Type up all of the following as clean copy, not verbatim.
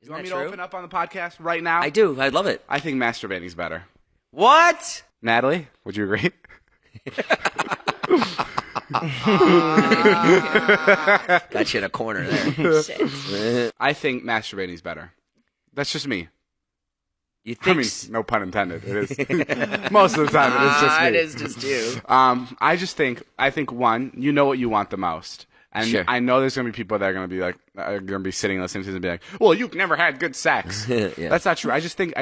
You want me to open up on the podcast right now? I do. I love it. I think masturbating's better. What? Natalie, would you agree? Got you in a corner there. I think masturbating's better. That's just me. You think? I mean, no pun intended. It is. Most of the time, it is just me. It is just you. I think one, you know what you want the most. And Sure. I know there's going to be people that are going to be like, are going to be sitting listening to this and be like, well, you've never had good sex. Yeah. That's not true. I just think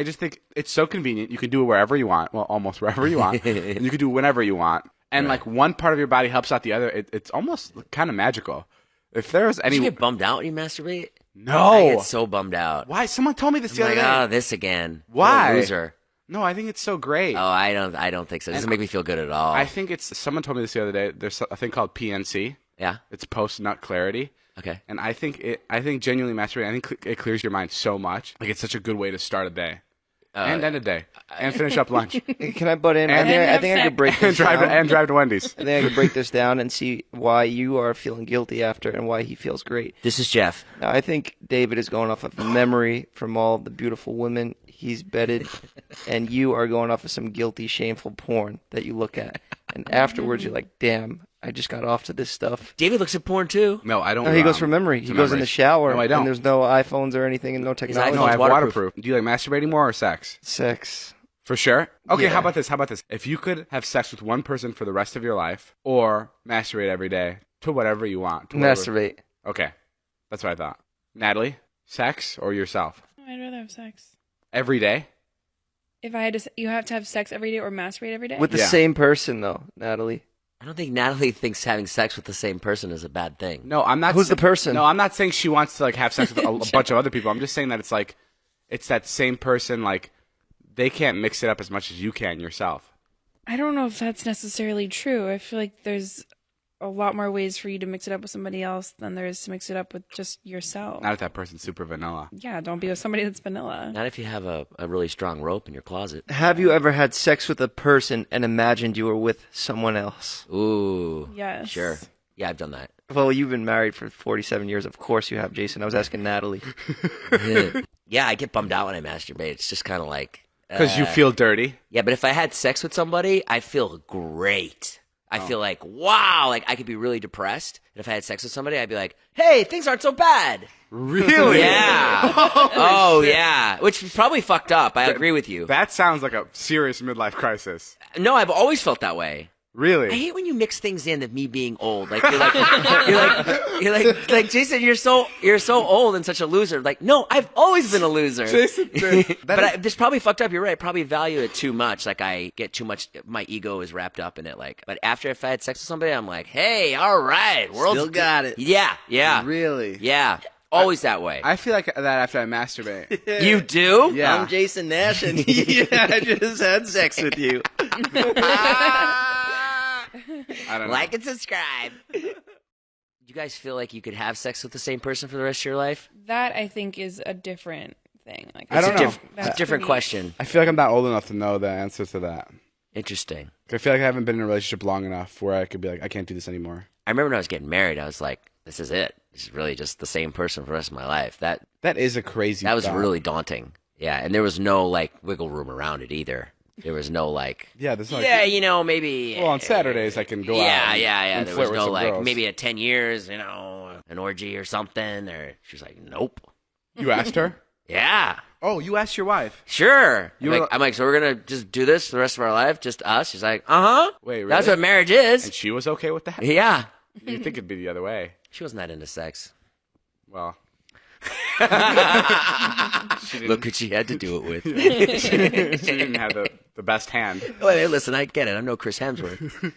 it's so convenient. You can do it wherever you want. Well, almost wherever you want. And you can do it whenever you want. And like one part of your body helps out the other. It's almost kind of magical. If there's any, Do you get bummed out when you masturbate? no. I get so bummed out. Why? Someone told me this the I'm other like, day. oh, this again. Why? What a loser. No, I think it's so great. Oh, I don't think so. It doesn't make me feel good at all. I think someone told me this the other day. There's a thing called PNC. Yeah. It's post nut clarity. Okay. And I think genuinely masturbating, I think it clears your mind so much. Like it's such a good way to start a day. And end a day. And finish up lunch. Can I butt in? And- I think I could break this down. and drive to Wendy's. I think I could break this down and see why you are feeling guilty after and why he feels great. This is Jeff. Now, I think David is going off of memory from all the beautiful women he's bedded, and you are going off of some guilty, shameful porn that you look at. And afterwards, you're like, damn, I just got off to this stuff. David looks at porn too. No, I don't. No, he goes from memory. He goes in the shower, No, I don't. and there's no iPhones or anything and no technology. No, I have Waterproof. waterproof. Do you like masturbating more or sex? Sex. For sure. Okay, Yeah. how about this? If you could have sex with one person for the rest of your life, or masturbate every day to whatever you want. to whatever- Masturbate. Okay, that's what I thought. Natalie, sex or yourself? I'd rather have sex. Every day? If I had to, you have to have sex every day or masturbate every day? With the Yeah. same person, though, Natalie. I don't think Natalie thinks having sex with the same person is a bad thing. No, I'm not. Who's the person? No, I'm not saying she wants to like have sex with a bunch of other people. I'm just saying that it's that same person. Like they can't mix it up as much as you can yourself. I don't know if that's necessarily true. I feel like there's a lot more ways for you to mix it up with somebody else than there is to mix it up with just yourself. Not if that person's super vanilla. Yeah, don't be with somebody that's vanilla. Not if you have a really strong rope in your closet. Have you ever had sex with a person and imagined you were with someone else? Ooh. Yes. Sure. Yeah, I've done that. Well, you've been married for 47 years. Of course you have, Jason. I was asking Natalie. Yeah, I get bummed out when I masturbate. It's just kind of like... Because you feel dirty. Yeah, but if I had sex with somebody, I feel great. I feel like, wow, like I could be really depressed. And if I had sex with somebody, I'd be like, hey, things aren't so bad. Really? Yeah. Oh, yeah. Which is probably fucked up. I agree with you. That sounds like a serious midlife crisis. No, I've always felt that way. Really? I hate when you mix things in of me being old. Like you're like Jason, you're so old and such a loser. Like, no, I've always been a loser. Jason, But this probably fucked up. You're right. I probably value it too much. Like I get too much. My ego is wrapped up in it. Like, but after if I had sex with somebody, I'm like, hey, all right, world's Still got it. Yeah, yeah, Really? yeah. Always that way. I feel like that after I masturbate. You do? Yeah. I'm Jason Nash, and I just had sex with you. I don't know. Like and subscribe. You guys feel like you could have sex with the same person for the rest of your life? That, I think, is a different thing. Like, I don't know. It's a That's different pretty- question. I feel like I'm not old enough to know the answer to that. Interesting. I feel like I haven't been in a relationship long enough where I could be like, I can't do this anymore. I remember when I was getting married, I was like, this is it. This is really just the same person for the rest of my life. That is a crazy was thought. really daunting. Yeah, and there was no, like, wiggle room around it either. There was no, like, Yeah, there's no, yeah, you know, maybe... well, on Saturdays I can go out. Yeah, and- yeah. and There flirt was with no, some like, girls. maybe at 10 years, you know, an orgy or something. Or she was like, nope. You asked her? Yeah, Oh, you asked your wife. sure. You were- I'm like, so we're going to just do this for the rest of our life? Just us? She's like, uh-huh. Wait, really? That's what marriage is. And she was okay with that? Yeah. You'd think it'd be the other way. She wasn't that into sex. Well, Look what she had to do it with. she didn't have the best hand. Oh, hey, listen, I get it. I'm no Chris Hemsworth.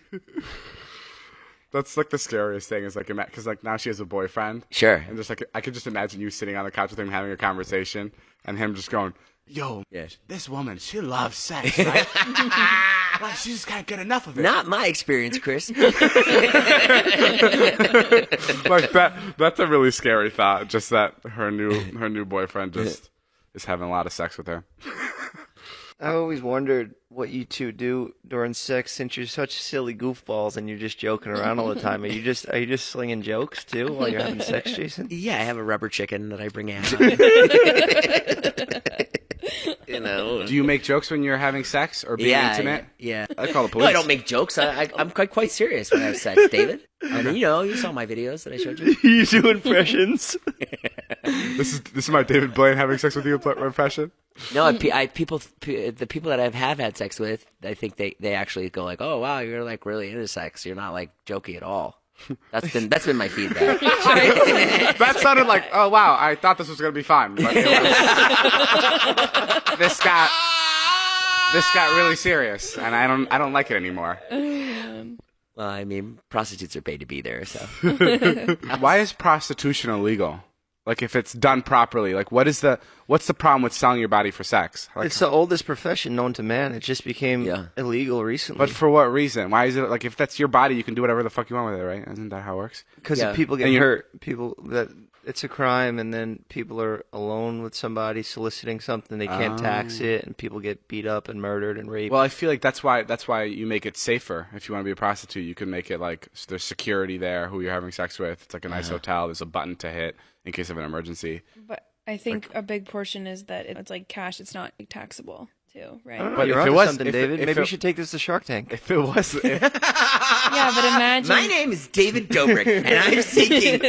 That's like the scariest thing is like, because like now she has a boyfriend. Sure. And just like, I could just imagine you sitting on the couch with him having a conversation and him just going, yo, Yes. this woman, she loves sex, right? Like, she just can't get enough of it. Not my experience, Chris. Like that's a really scary thought, just that her new boyfriend just is having a lot of sex with her. I always wondered what you two do during sex, since you're such silly goofballs and you're just joking around all the time. Are you just slinging jokes too while you're having sex, Jason? Yeah, I have a rubber chicken that I bring out. You know. Do you make jokes when you're having sex or being intimate? Yeah. I call the No, police. I don't make jokes. I'm quite serious when I have sex, David. I mean, you saw my videos that I showed you. You do impressions. This is my David Blaine having sex with you impression. No, the people that I have had sex with, I think they actually go like, "Oh wow, you're like really into sex. You're not like jokey at all." That's been my feedback. That sounded like, oh wow, I thought this was gonna be fun, but this got really serious, and I don't like it anymore. Well, I mean, prostitutes are paid to be there, so. Why is prostitution illegal? Like, if it's done properly, like, what's the problem with selling your body for sex? Like, It's the oldest profession known to man. It just became illegal recently. but for what reason? Why is it like if that's your body, you can do whatever the fuck you want with it, right? Isn't that how it works? Because Yeah. people get And hurt, it's a crime, and then people are alone with somebody soliciting something, they can't tax it, and people get beat up and murdered and raped. Well, I feel like that's why you make it safer. If you want to be a prostitute, you can make it like there's security there who you're having sex with. It's like a nice hotel. There's a button to hit in case of an emergency. But I think a big portion is that it's like cash. It's not taxable too, I don't right? know, But you're if it onto was- something, if it- David. if Maybe it- you should take this to Shark Tank. If it was, Yeah, but imagine. My name is David Dobrik, and I'm seeking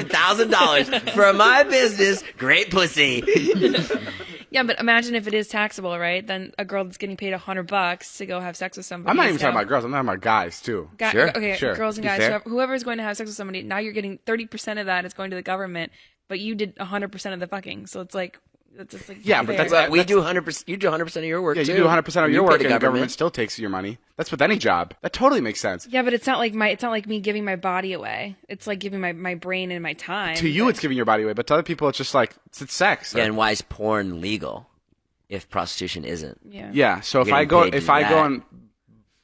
$700,000 for my business, Great Pussy. Yeah, but imagine if it is taxable, right? Then a girl that's getting paid $100 to go have sex with somebody. I'm not even is talking now- about girls. I'm talking about guys too. Sure, Okay, sure. girls and Be guys, fair. whoever is going to have sex with somebody, now you're getting 30% of that is going to the government, but you did 100% of the fucking. So it's like, it's just like Yeah, but fair. that's- We do 100%. You do 100% of your work. Yeah, too. you do 100% of your pay work, the and the government still takes your money. That's with any job. That totally makes sense. Yeah, but it's not like me giving my body away. It's like giving my brain and my time. To you, it's giving your body away, but to other people, it's just like it's sex. Yeah, and why is porn legal if prostitution isn't? Yeah. Yeah. So if You're I getting go paid to if do I go that. and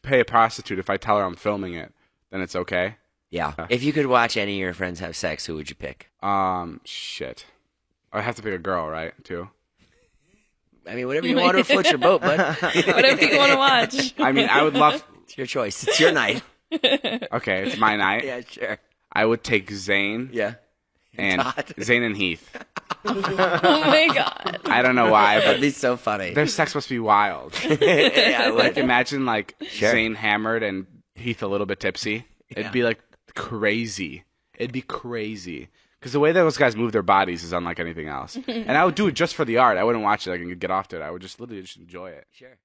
pay a prostitute, if I tell her I'm filming it, then it's okay. Yeah. If you could watch any of your friends have sex, who would you pick? Shit. I have to pick a girl, right? Too. I mean, whatever you want to float your boat, bud. Whatever you want to watch. I mean, I would love. It's your choice. It's your night. Okay, it's my night. Yeah, sure. I would take Zayn Yeah. and Todd. Zayn and Heath. Oh my god. I don't know why, That'd but be so funny. their sex must be wild. Yeah, I Like, would. imagine like Sure. Zayn hammered and Heath a little bit tipsy. It'd Yeah. be like crazy. It'd be crazy. Because the way those guys move their bodies is unlike anything else. And I would do it just for the art. I wouldn't watch it. I can get off to it. I would just literally just enjoy it. Sure.